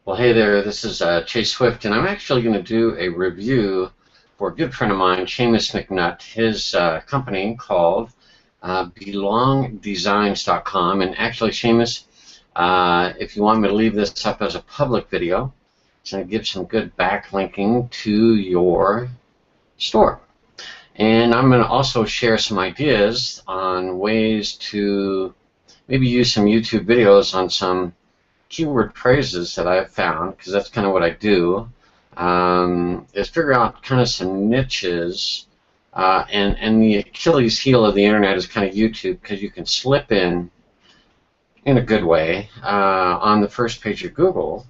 Well, hey there, this is Chase Swift, and I'm actually going to do a review for a good friend of mine, Seamus McNutt, his company called belongdesigns.com. And actually, Seamus, if you want me to leave this up as a public video, it's going to give some good backlinking to your store. And I'm going to also share some ideas on ways to maybe use some YouTube videos on some keyword phrases that I've found, because that's kind of what I do, is figure out kind of some niches, and the Achilles heel of the internet is kind of YouTube, because you can slip in a good way on the first page of Google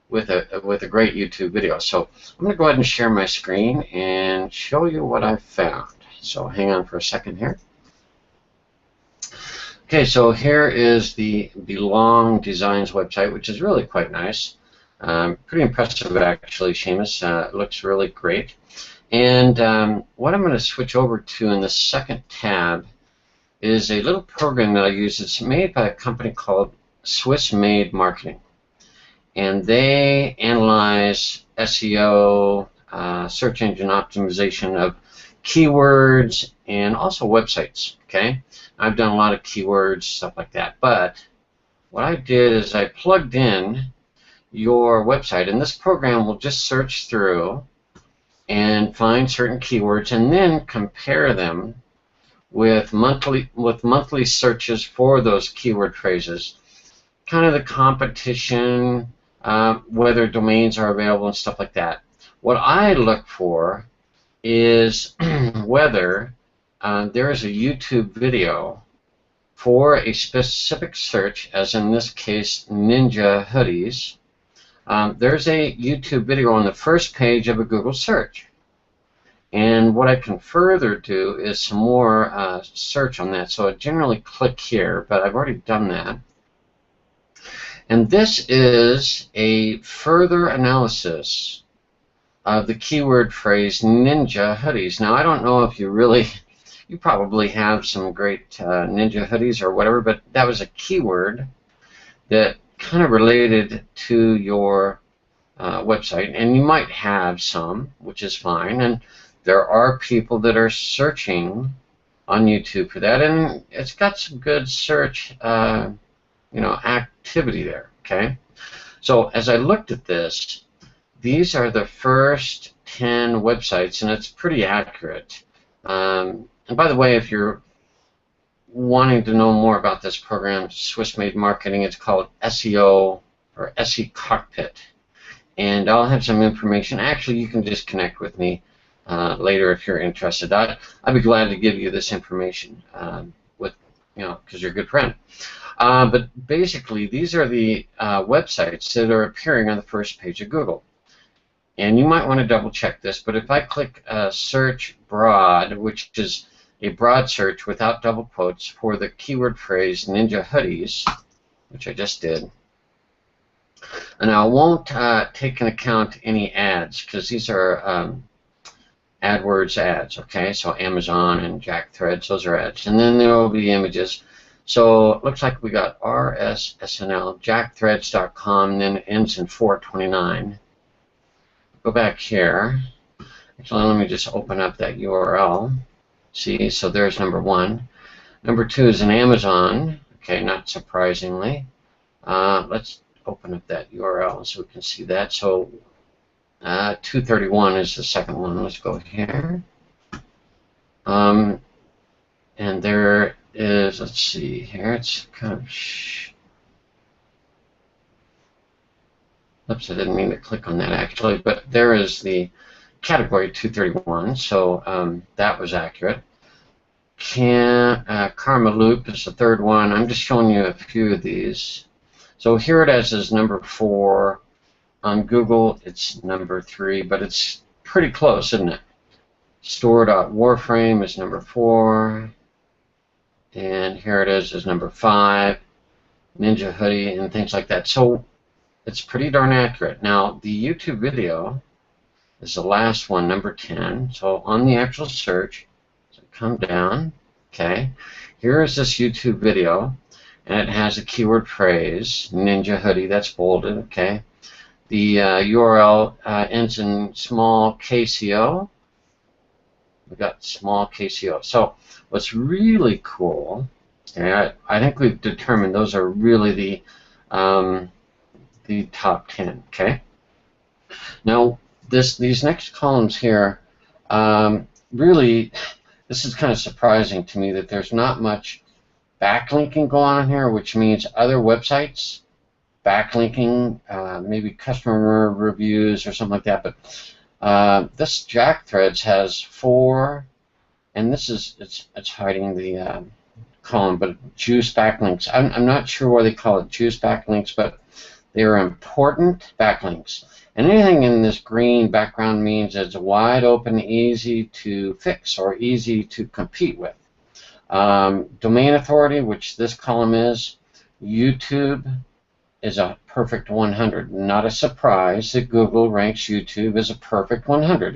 with a great YouTube video. So I'm going to go ahead and share my screen and show you what I've found. So hang on for a second here. Okay, so here is the Belong Designs website, which is really quite nice. Pretty impressive, actually, Seamus. It looks really great. And what I'm going to switch over to in the second tab is a little program that I use. It's made by a company called Swiss Made Marketing. And they analyze SEO, search engine optimization of keywords, and also websites. Okay, I've done a lot of keywords, stuff like that. But what I did is I plugged in your website, and this program will just search through and find certain keywords and then compare them with monthly searches for those keyword phrases, kind of the competition, whether domains are available and stuff like that. What I look for is whether there is a YouTube video for a specific search, as in this case, ninja hoodies. There's a YouTube video on the first page of a Google search. And what I can further do is some more search on that. So I generally click here, but I've already done that. And this is a further analysis of the keyword phrase ninja hoodies. Now, I don't know if you probably have some great ninja hoodies or whatever, but that was a keyword that kind of related to your website, and you might have some, which is fine. And there are people that are searching on YouTube for that, and it's got some good search activity there. Okay, so as I looked at this, these are the first 10 websites, and it's pretty accurate. And by the way, if you're wanting to know more about this program, Swiss Made Marketing, it's called SEO or SE Cockpit. And I'll have some information. Actually, you can just connect with me later if you're interested. I'd be glad to give you this information because you're a good friend. But basically, these are the websites that are appearing on the first page of Google. And you might want to double check this, but if I click search broad, which is a broad search without double quotes for the keyword phrase ninja hoodies, which I just did, and I won't take into account any ads, because these are AdWords ads, okay? So Amazon and Jack Threads, those are ads. And then there will be images. So it looks like we got RSSNL, jackthreads.com, and then it ends in 429. Go back here. Actually, let me just open up that URL. See, so there's number one. Number two is an Amazon. Okay, not surprisingly. Let's open up that URL so we can see that. So 231 is the second one. Let's go here. And there is, let's see here, it's kind of, oops, I didn't mean to click on that actually, but there is the category 231, so that was accurate. Karma Loop is the third one. I'm just showing you a few of these. So here it is number 4. On Google, it's number 3, but it's pretty close, isn't it? Store.warframe is number 4. And here it is number 5. Ninja hoodie and things like that. So it's pretty darn accurate. Now, the YouTube video is the last one, number 10. So on the actual search, so come down, okay. Here is this YouTube video, and it has a keyword phrase, ninja hoodie, that's bolded, okay. the URL ends in small KCO. We've got small KCO. So what's really cool, and I think we've determined those are really the top 10. Okay. Now these next columns here, really, this is kind of surprising to me that there's not much backlinking going on here, which means other websites backlinking, maybe customer reviews or something like that. But this Jack Threads has 4, and this is it's hiding the column, but juice backlinks. I'm not sure why they call it juice backlinks, but they are important backlinks. And anything in this green background means it's wide open, easy to fix, or easy to compete with. Domain authority, which this column is, YouTube is a perfect 100. Not a surprise that Google ranks YouTube as a perfect 100.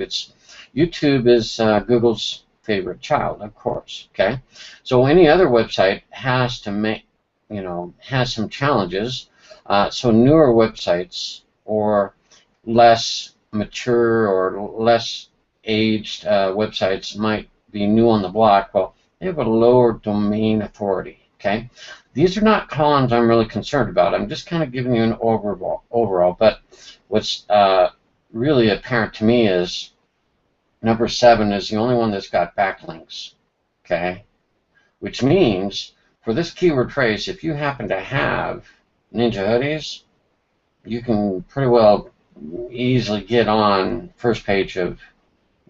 YouTube is Google's favorite child, of course. Okay, so any other website has to make, has some challenges. So newer websites or less mature or less aged websites might be new on the block. Well, they have a lower domain authority. Okay, these are not columns I'm really concerned about. I'm just kind of giving you an overall. But what's really apparent to me is number 7 is the only one that's got backlinks. Okay, which means for this keyword phrase, if you happen to have Ninja hoodies, you can pretty well easily get on first page of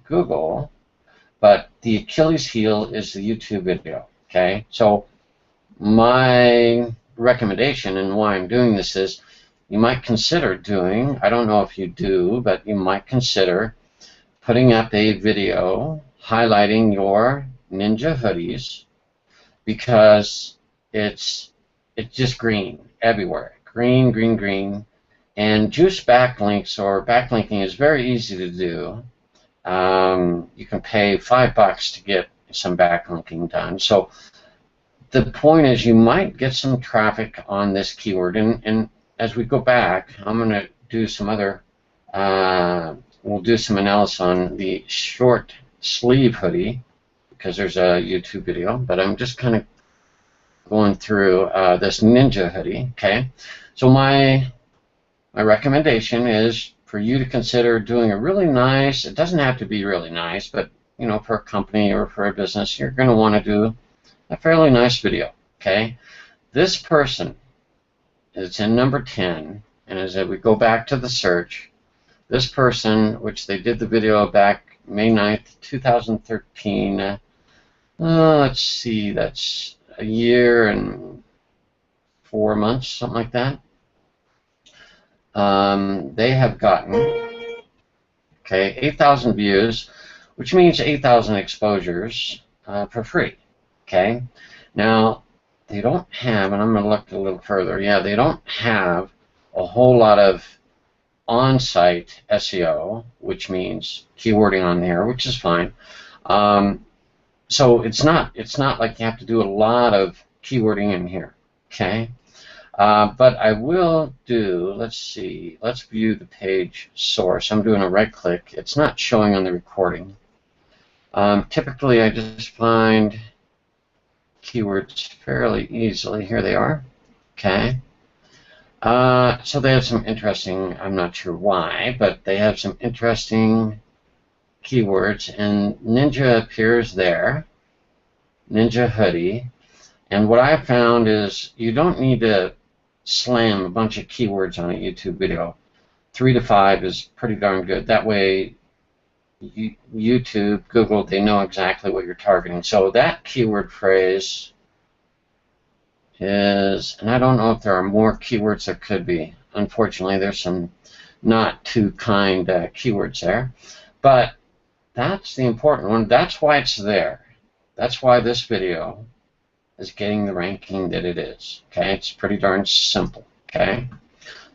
Google. But the Achilles heel is the YouTube video. Okay, so my recommendation and why I'm doing this is you might consider doing, I don't know if you do, but you might consider putting up a video highlighting your Ninja hoodies, because it's just green everywhere. Green, green, green. And juice backlinks or backlinking is very easy to do. You can pay $5 to get some backlinking done. So the point is you might get some traffic on this keyword. And as we go back, I'm going to do some other, we'll do some analysis on the short sleeve hoodie, because there's a YouTube video, but I'm just kind of going through this Ninja hoodie. Okay, so my recommendation is for you to consider doing a really nice, it doesn't have to be really nice, but for a company or for a business, you're going to want to do a fairly nice video. Okay, this person is in number 10, and as we go back to the search, this person, which they did the video back May 9th, 2013, let's see, that's a year and 4 months, something like that. They have gotten, 8,000 views, which means 8,000 exposures for free. Okay, now they don't have, and I'm going to look a little further, they don't have a whole lot of on-site SEO, which means keywording on there, which is fine. So it's not like you have to do a lot of keywording in here. Okay, but I will do, let's see, let's view the page source. I'm doing a right click. It's not showing on the recording. Typically I just find keywords fairly easily. Here they are. Okay. So they have some interesting, I'm not sure why, but they have some interesting keywords, and Ninja appears there, Ninja hoodie. And what I found is you don't need to slam a bunch of keywords on a YouTube video. 3 to 5 is pretty darn good. That way YouTube, Google, they know exactly what you're targeting. So that keyword phrase is, and I don't know if there are more keywords. There could be. Unfortunately, there's some not too kind keywords there. But that's the important one. That's why it's there. That's why this video is getting the ranking that it is. Okay, it's pretty darn simple. Okay,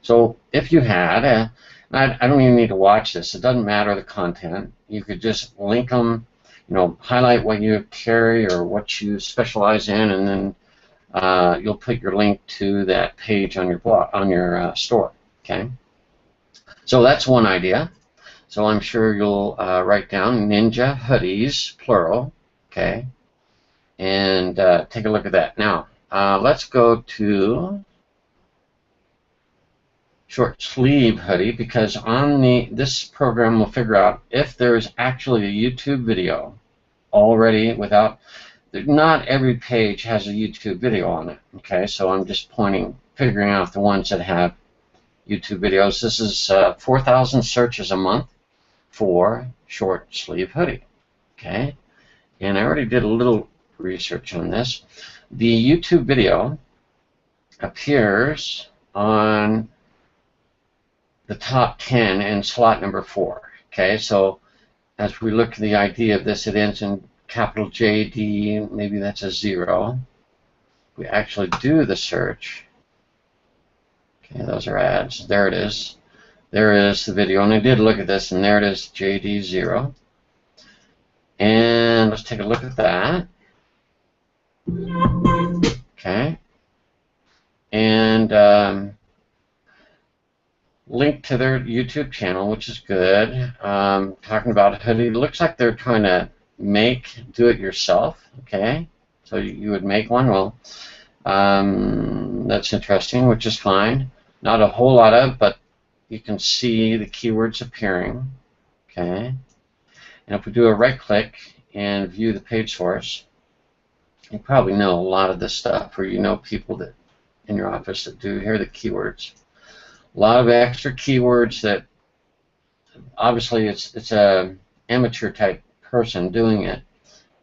so if you had, I don't even need to watch this. It doesn't matter the content. You could just link them, highlight what you carry or what you specialize in, and then you'll put your link to that page on your blog, on your store. Okay. So that's one idea. So I'm sure you'll write down Ninja hoodies, plural, okay, and take a look at that. Now, let's go to short sleeve hoodie, because on this program will figure out if there's actually a YouTube video already without. Not every page has a YouTube video on it, okay, so I'm just figuring out the ones that have YouTube videos. This is 4,000 searches a month for short sleeve hoodie, okay, and I already did a little research on this. The YouTube video appears on the top 10 in slot number 4, okay, so as we look at the idea of this, it ends in capital JD, maybe that's a 0. We actually do the search. Okay, those are ads. There it is. There is the video, and I did look at this, and there it is, JD0. And let's take a look at that. Okay. And link to their YouTube channel, which is good. Talking about a hoodie. It looks like they're trying to do it yourself, okay, so you would make one. Well, that's interesting, which is fine. Not a whole lot of, but you can see the keywords appearing, okay, and if we do a right click and view the page source, you probably know a lot of this stuff, or you know people that in your office that do. Here are the keywords. A lot of extra keywords that obviously it's a amateur type person doing it.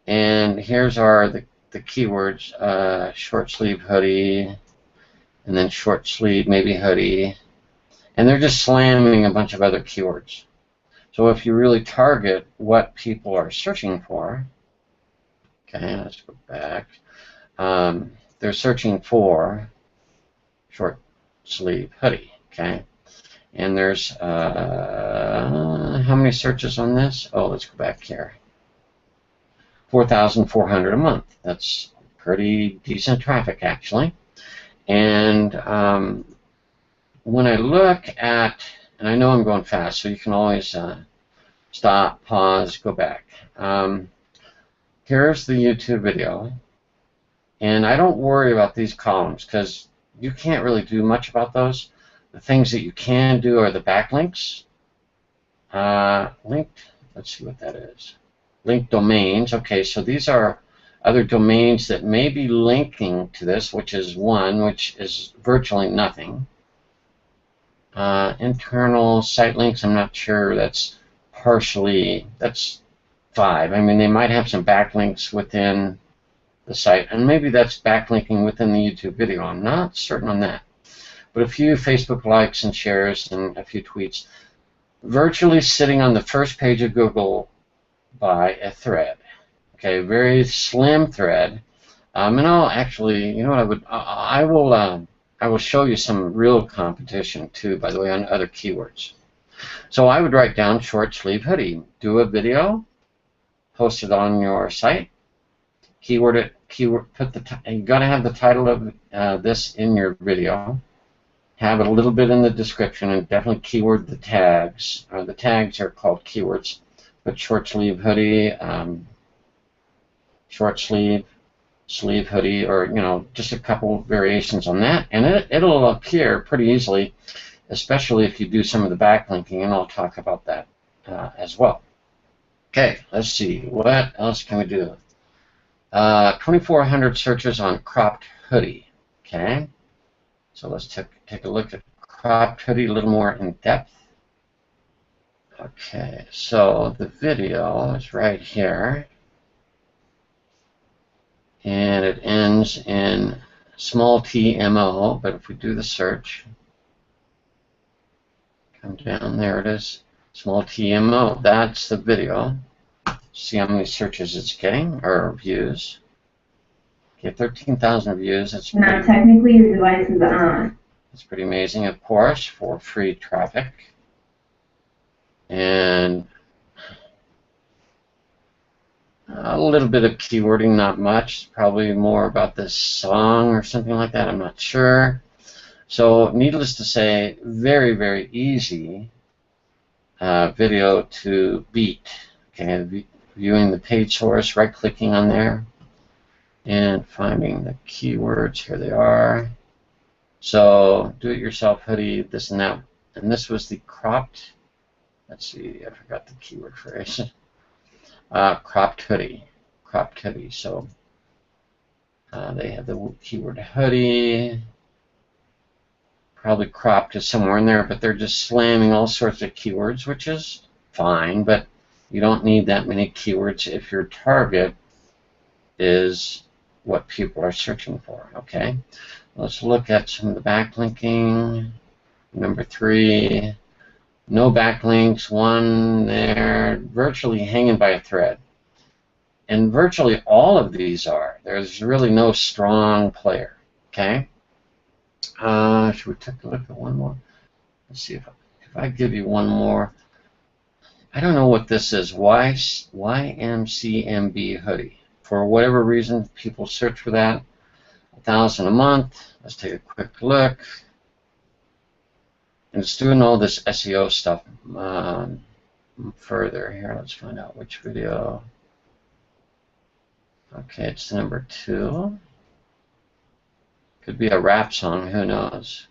And here's the keywords, short sleeve hoodie, and then short sleeve maybe hoodie, and they're just slamming a bunch of other keywords. So if you really target what people are searching for, okay, let's go back, they're searching for short sleeve hoodie, okay, and there's how many searches on this? Oh, let's go back here. 4,400 a month. That's pretty decent traffic, actually. And when I look at, and I know I'm going fast, so you can always stop, pause, go back. Here's the YouTube video, and I don't worry about these columns because you can't really do much about those. The things that you can do are the backlinks. Linked, let's see what that is. Linked domains. Okay, so these are other domains that may be linking to this, which is one, which is virtually nothing. Internal site links, I'm not sure. That's 5. I mean, they might have some backlinks within the site, and maybe that's backlinking within the YouTube video. I'm not certain on that. But a few Facebook likes and shares and a few tweets. Virtually sitting on the first page of Google by a thread. Okay, very slim thread. And I'll actually, you know what, I will show you some real competition too, by the way, on other keywords. So I would write down short sleeve hoodie, do a video, post it on your site, keyword it, you got to have the title of this in your video, have it a little bit in the description, and definitely keyword the tags. The tags are called keywords. But short sleeve hoodie, short sleeve hoodie, or just a couple variations on that, and it'll appear pretty easily, especially if you do some of the backlinking, and I'll talk about that as well. Okay, let's see, what else can we do? 2,400 searches on cropped hoodie. Okay, so let's take a look at cropped hoodie a little more in depth. Okay, so the video is right here, and it ends in small TMO, but if we do the search, come down, there it is, small TMO, that's the video. See how many searches it's getting, or views. Okay, 13,000 views, that's now technically your device is on. That's pretty amazing, of course, for free traffic. And a little bit of keywording, not much, probably more about this song or something like that, I'm not sure. So needless to say, very, very easy video to beat. Okay, viewing the page source, right-clicking on there, and finding the keywords. Here they are. So do-it-yourself hoodie, this and that. And this was the cropped, let's see, I forgot the keyword phrase. Cropped hoodie. Cropped hoodie. So they have the keyword hoodie. Probably cropped is somewhere in there, but they're just slamming all sorts of keywords, which is fine, but you don't need that many keywords if your target is what people are searching for. Okay, let's look at some of the backlinking. Number 3, no backlinks. 1 there, virtually hanging by a thread. And virtually all of these are. There's really no strong player. Okay. Should we take a look at one more? Let's see if I give you one more. I don't know what this is. YMCMB hoodie. For whatever reason, people search for that. 1,000 a month. Let's take a quick look. And it's doing all this SEO stuff further. Here, let's find out which video. Okay, it's number 2. Could be a rap song, who knows.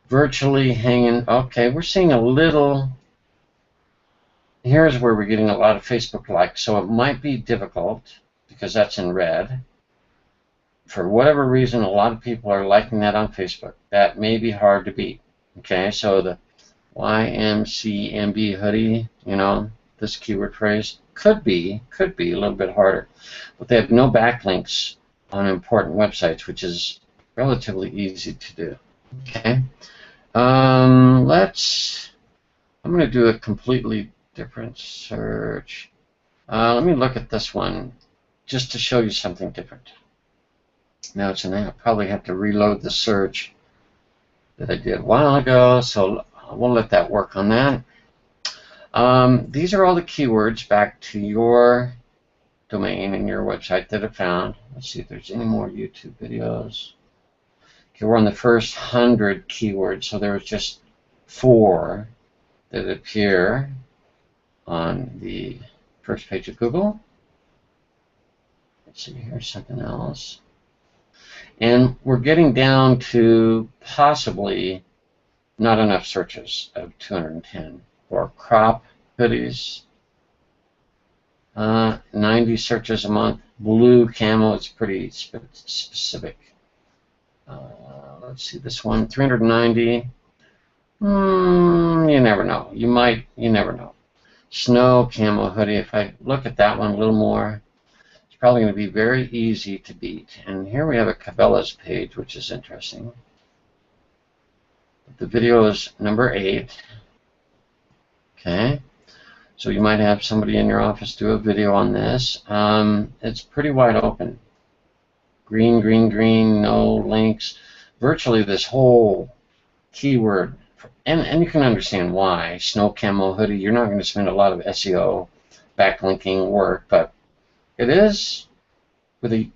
Virtually hanging. Okay, we're seeing a little. Here's where we're getting a lot of Facebook likes, so it might be difficult because that's in red. For whatever reason, a lot of people are liking that on Facebook. That may be hard to beat. Okay, so the YMCMB hoodie, you know, this keyword phrase could be a little bit harder, but they have no backlinks on important websites, which is relatively easy to do. Okay, I'm going to do a completely different search. Let me look at this one just to show you something different. Now it's I'll probably have to reload the search that I did a while ago, so we'll let that work on that. These are all the keywords back to your domain and your website that I found. Let's see if there's any more YouTube videos. Okay, we're on the first 100 keywords, so there was just 4 that appear on the first page of Google. Let's see, here's something else. And we're getting down to possibly not enough searches of 210 for crop hoodies. 90 searches a month. Blue camo, it's pretty specific. Let's see, this one, 390. You never know. You never know. Snow camo hoodie, if I look at that one a little more, it's probably going to be very easy to beat. And here we have a Cabela's page, which is interesting. The video is number 8. Okay. So you might have somebody in your office do a video on this. It's pretty wide open. Green, green, green, no links. Virtually this whole keyword, and you can understand why. Snow camo hoodie, you're not going to spend a lot of SEO backlinking work, but it is with a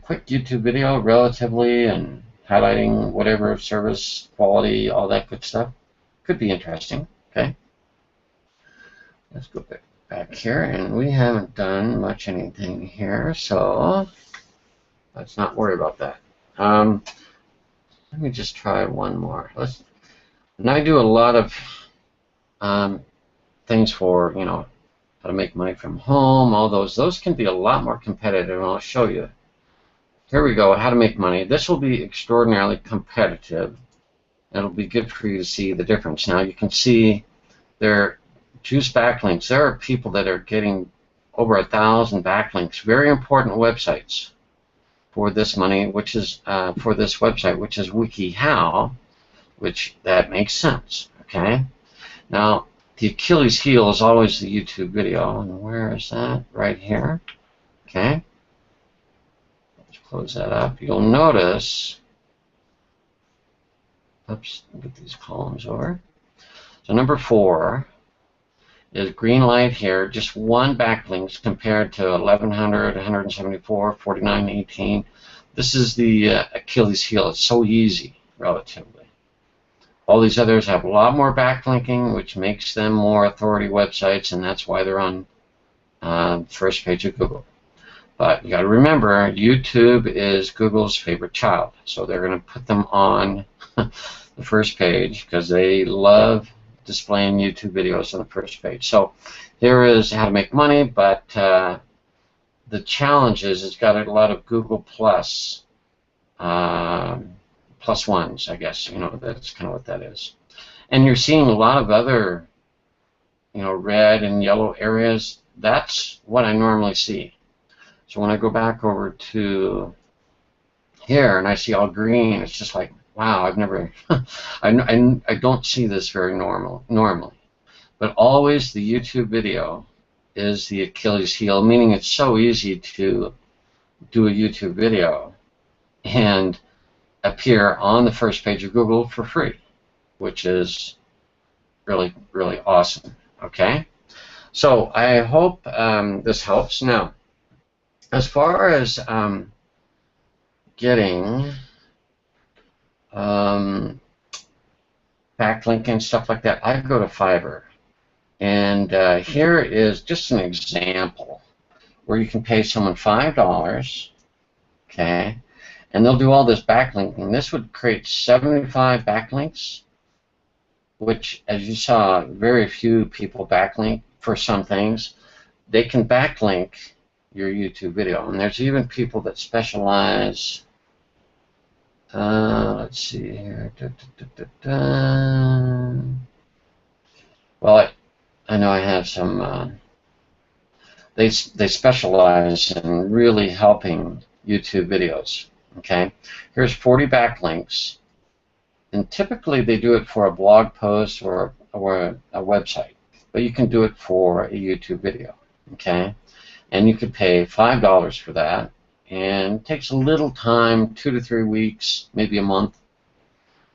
quick YouTube video, relatively, and highlighting whatever service, quality, all that good stuff. Could be interesting. Okay. Let's go back here, and we haven't done much anything here, so let's not worry about that. Let me just try one more. And I do a lot of things for, you know, how to make money from home, all those. Those can be a lot more competitive, and I'll show you. Here we go, how to make money. This will be extraordinarily competitive. It'll be good for you to see the difference. Now you can see there juice backlinks. There are people that are getting over 1,000 backlinks. Very important websites for this money, which is for this website, which is WikiHow, which that makes sense. Okay. Now the Achilles heel is always the YouTube video, and where is that? Right here. Okay. Let's close that up. You'll notice. Oops. Get these columns over. So number 4. Is green light here, just 1 backlinks compared to 1,100, 174, 49, 18. This is the Achilles heel. It's so easy, relatively. All these others have a lot more backlinking, which makes them more authority websites, and that's why they're on first page of Google. But you got to remember, YouTube is Google's favorite child, so they're going to put them on the first page because they love displaying YouTube videos on the first page. So here is how to make money, but the challenge is it's got a lot of Google plus plus ones, I guess. You know, that's kind of what that is. And you're seeing a lot of other, you know, red and yellow areas. That's what I normally see. So when I go back over to here and I see all green, it's just like, wow, I've never, I don't see this very normally. But always the YouTube video is the Achilles heel, meaning it's so easy to do a YouTube video and appear on the first page of Google for free, which is really, really awesome. Okay? So I hope this helps. Now, as far as getting backlink and stuff like that, I go to Fiverr. And here is just an example where you can pay someone $5, okay, and they'll do all this backlinking. This would create 75 backlinks, which, as you saw, very few people backlink for some things. They can backlink your YouTube video, and there's even people that specialize. Let's see here. Well, I know I have some. They specialize in really helping YouTube videos. Okay, here's 40 backlinks, and typically they do it for a blog post or a website, but you can do it for a YouTube video. Okay, and you could pay $5 for that, and it takes a little time, 2 to 3 weeks, maybe a month,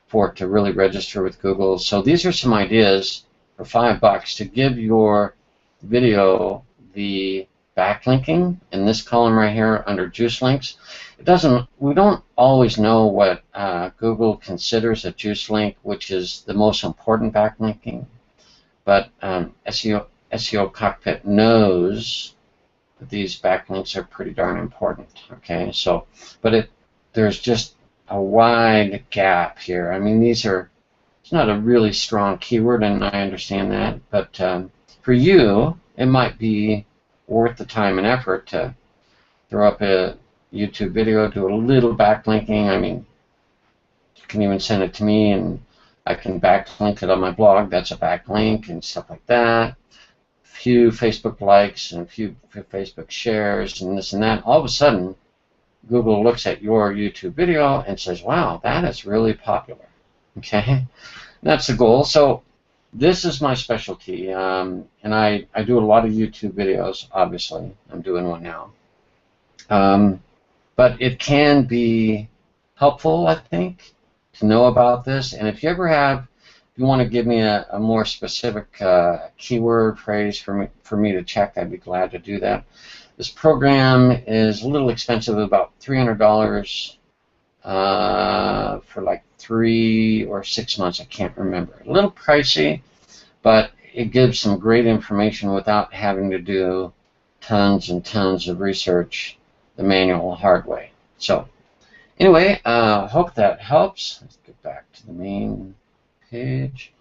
for it to really register with Google. So these are some ideas for $5 to give your video the backlinking in this column right here under juice links. We don't always know what Google considers a juice link, which is the most important backlinking, but SEO Cockpit knows that these backlinks are pretty darn important. Okay, so there's just a wide gap here. I mean, it's not a really strong keyword, and I understand that, but for you, it might be worth the time and effort to throw up a YouTube video, do a little backlinking. I mean, you can even send it to me, and I can backlink it on my blog. That's a backlink and stuff like that. A few Facebook likes and a few Facebook shares and this and that. All of a sudden, Google looks at your YouTube video and says, wow, that is really popular. Okay? That's the goal. So this is my specialty, and I do a lot of YouTube videos, obviously. I'm doing one now. But it can be helpful, I think, to know about this. And if you want to give me a more specific keyword phrase for me to check, I'd be glad to do that. This program is a little expensive, about $300 for like 3 or 6 months. I can't remember. A little pricey, but it gives some great information without having to do tons and tons of research the manual hard way. So anyway, hope that helps. Let's get back to the main page.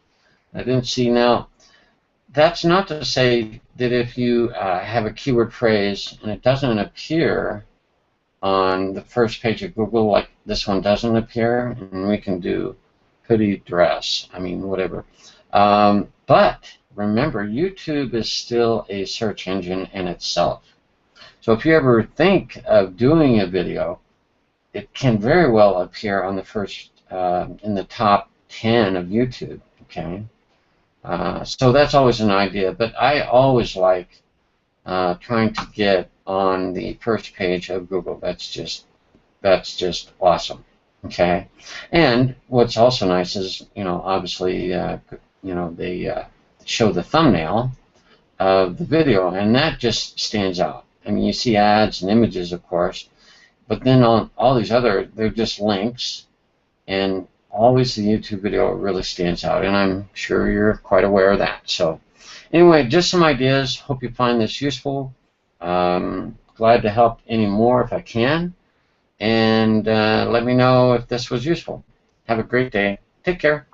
I didn't see now. That's not to say that if you have a keyword phrase and it doesn't appear on the first page of Google, like this one doesn't appear, and we can do hoodie dress, I mean, whatever. But remember, YouTube is still a search engine in itself. So if you ever think of doing a video, it can very well appear on the first, in the top 10 of YouTube, okay? So that's always an idea, but I always like trying to get on the first page of Google. That's just awesome, okay? And what's also nice is, you know, obviously, you know, they show the thumbnail of the video, and that just stands out. I mean, you see ads and images, of course, but then on all these other, they're just links, and always the YouTube video really stands out, and I'm sure you're quite aware of that. So anyway, just some ideas. Hope you find this useful. Glad to help any more if I can, and let me know if this was useful. Have a great day. Take care.